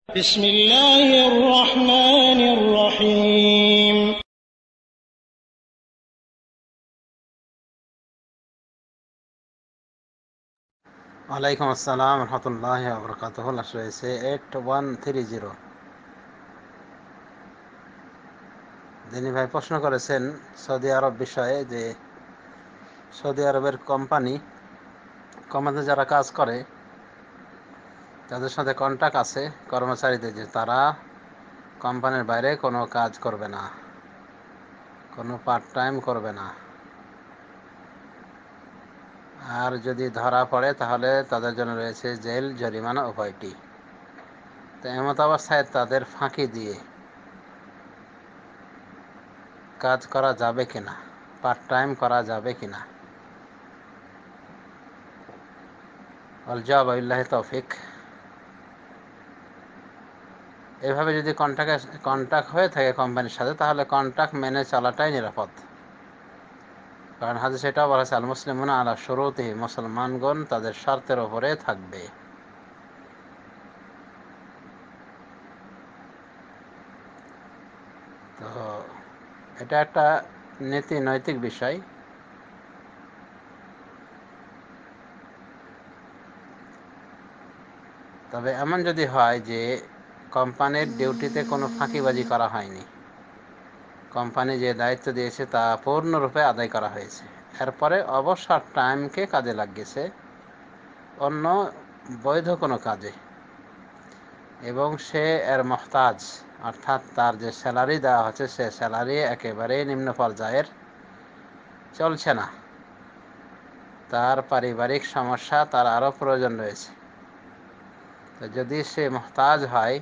بسم الله الرحمن الرحيم ওয়ালাইকুম আসসালাম রহমতুল্লাহি ওয়া বারাকাতুহু। লাশ রয়েছে 8130। যিনি ভাই প্রশ্ন করেছেন সৌদি আরব বিষয়ে, যে সৌদি আরবের কোম্পানিতে যারা কাজ করে তাদের সাথে কন্ট্রাক্ট আছে কর্মচারীদের, যে তারা কোম্পানির বাইরে কোনো কাজ করবে না, কোনো পার্ট টাইম করবে না। আর যদি ধরা পড়ে তাহলে তাদের জন্য রয়েছে জেল, জরিমানা উভয়টি। তো এমত অবস্থায় তাদের ফাঁকি দিয়ে কাজ করা যাবে কিনা, পার্ট টাইম করা যাবে কিনা? আল জওয়াব বিল্লাহি তৌফিক। এভাবে যদি কন্ট্রাক্ট হয়ে থাকে কোম্পানির সাথে, তাহলে কন্ট্রাক্ট মেনে চলাটাই নিরাপদ। কারণ হাদিস এটাও বলা হয়েছে, আল মুসলিমুনা আলা শুরুতিহি, মুসলমানগণ তাদের শর্তের ওপরে থাকবে। তো এটা একটা নৈতিক বিষয়। তবে এমন যদি হয় যে কোম্পানির ডিউটিতে কোনো ফাঁকিবাজি করা হয়নি, কোম্পানি যে দায়িত্ব দিয়েছে তা পূর্ণরূপে আদায় করা হয়েছে, এরপরে অবসর টাইমকে কাজে লাগিয়েছে অন্য বৈধ কোনো কাজে, এবং সে এর মহতাজ, অর্থাৎ তার যে স্যালারি দেওয়া হচ্ছে সে স্যালারি একেবারে নিম্ন পর্যায়ের, চলছে না, তার পারিবারিক সমস্যা, তার আরও প্রয়োজন রয়েছে। তো যদি সে মহতাজ হয়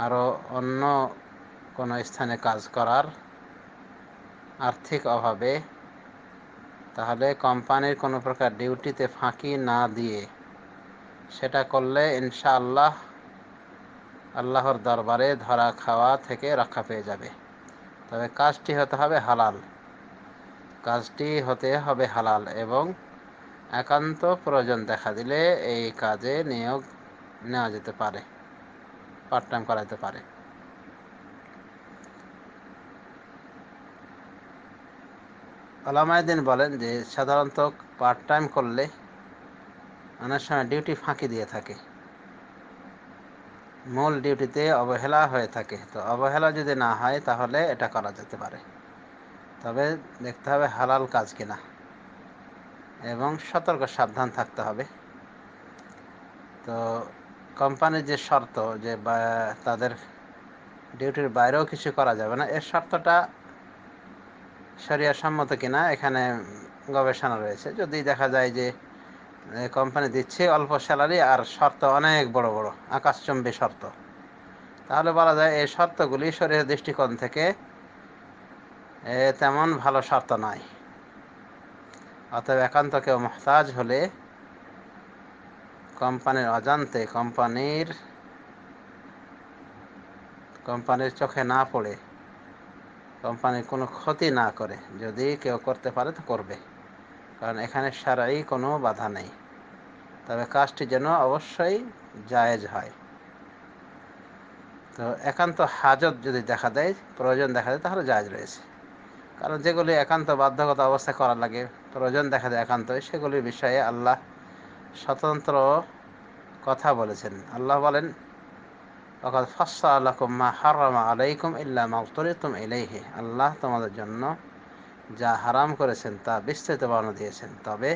আরও অন্য কোনো স্থানে কাজ করার আর্থিক অভাবে, তাহলে কোম্পানির কোনো প্রকার ডিউটিতে ফাঁকি না দিয়ে সেটা করলে ইনশাআল্লাহ আল্লাহর দরবারে ধরা খাওয়া থেকে রক্ষা পেয়ে যাবে। তবে কাজটি হতে হবে হালাল, এবং একান্ত প্রয়োজন দেখা দিলে এই কাজে নিয়োগ নেওয়া যেতে পারে, পার্ট টাইম করা যেতে পারে। উলামায়ে দ্বীন বলেন যে সাধারণত পার্ট টাইম করলে অনেক সময় ডিউটি ফাঁকি দিয়ে থাকে, মূল ডিউটিতে অবহেলা হয়ে থাকে। তো অবহেলা যদি না হয় তাহলে এটা করা যেতে পারে, তবে দেখতে হবে হালাল কাজ কিনা এবং সাবধান থাকতে হবে। তো কোম্পানির যে শর্ত, যে তাদের ডিউটির বাইরেও কিছু করা যাবে না, এর শর্তটা শরিয়া সম্মত কিনা এখানে গবেষণা রয়েছে। যদি দেখা যায় যে কোম্পানি দিচ্ছে অল্প স্যালারি আর শর্ত অনেক বড় বড় আকাশচুম্বী শর্ত, তাহলে বলা যায় এই শর্তগুলি শরীয়তের দৃষ্টিকোণ থেকে তেমন ভালো শর্ত নয়। অতএব একান্ত কেউ মুহতাজ হলে কোম্পানির অজান্তে, কোম্পানির চোখে না পড়ে, কোম্পানির কোনো ক্ষতি না করে যদি কেউ করতে পারে তো করবে, কারণ এখানে শারঈ কোনো বাধা নেই। তবে কাজটি যেন অবশ্যই জায়েজ হয়। তো একান্ত হাজত যদি দেখা দেয়, প্রয়োজন দেখা দেয়, তাহলে জায়েজ রয়েছে। কারণ যেগুলি একান্ত বাধ্যকতা অবস্থায় করা লাগে, প্রয়োজন দেখা দেয় একান্তই, সেগুলির বিষয়ে আল্লাহ স্বতন্ত্র কথা বলেছেন। আল্লাহ বলেন, ওয়াকাদ ফাসসালা লাকুম মা হাররামা আলাইকুম ইল্লা মা উফতুরিতুম ইলাইহি, আল্লাহ তোমাদের জন্য যা হারাম করেছেন তা বিস্তৃত বর্ণনা দিয়েছেন, তবে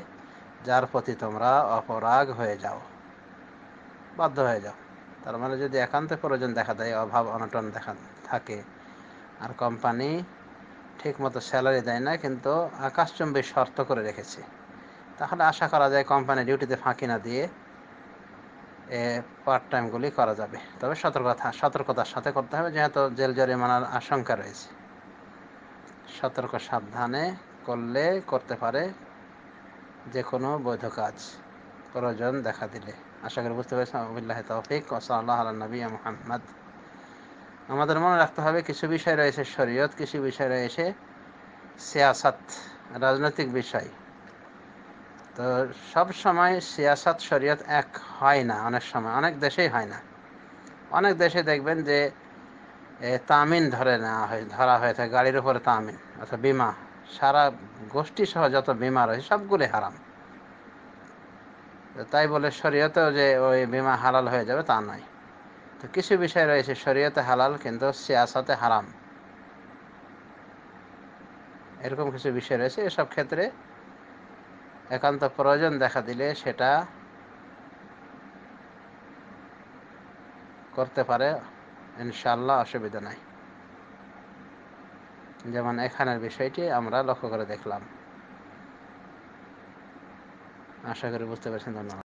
যার প্রতি তোমরা অপরাগ হয়ে যাও, বাধ্য হয়ে যাও। তার মানে যদি একান্ত প্রয়োজন দেখা দেয়, অভাব অনটন দেখা থাকে, আর কোম্পানি ঠিক মতো স্যালারি দেয় না কিন্তু আকাশচুম্বী শর্ত করে রেখেছে, তাহলে আশা করা যায় কোম্পানি ডিউটিতে ফাঁকি না দিয়ে পার্ট টাইমগুলি করা যাবে। তবে সতর্কতার সাথে করতে হবে, যেহেতু জেল জরিমানার আশঙ্কা রয়েছে। সাবধানে করতে পারে যে কোনো বৈধ কাজ প্রয়োজন দেখা দিলে। আশা করি বুঝতে পেরেছেন। বিল্লাহি তৌফিক। সাল্লাল্লাহু আলা নবিয়্যিনা মুহাম্মদ। আমাদের মনে রাখতে হবে কিছু বিষয় রয়েছে শরীয়ত, কিছু বিষয় রয়েছে সিয়াসাত, রাজনৈতিক বিষয়। তো সব সময় সিয়াসাত শরীয়ত এক হয় না, অনেক সময় অনেক দেশেই হয় না। অনেক দেশে দেখবেন যে তামিন ধরা হয়ে থাকে, গাড়ির উপরে তামিন অর্থাৎ বিমা, সারা গোষ্ঠী সহ যত বিমা রয়েছে সবগুলি হারাম। তাই বলে শরীয়তেও যে ওই বিমা হালাল হয়ে যাবে তা নয়। তো কিছু বিষয় রয়েছে শরীয়তে হালাল কিন্তু সিয়াসাতে হারাম, এরকম কিছু বিষয় রয়েছে। এসব ক্ষেত্রে একান্ত প্রয়োজন দেখা দিলে সেটা করতে পারে, ইনশাআল্লাহ অসুবিধা নাই। যেমন এখানের বিষয়টি আমরা লক্ষ্য করে দেখলাম। আশা করি বুঝতে পেরেছেন। ধন্যবাদ।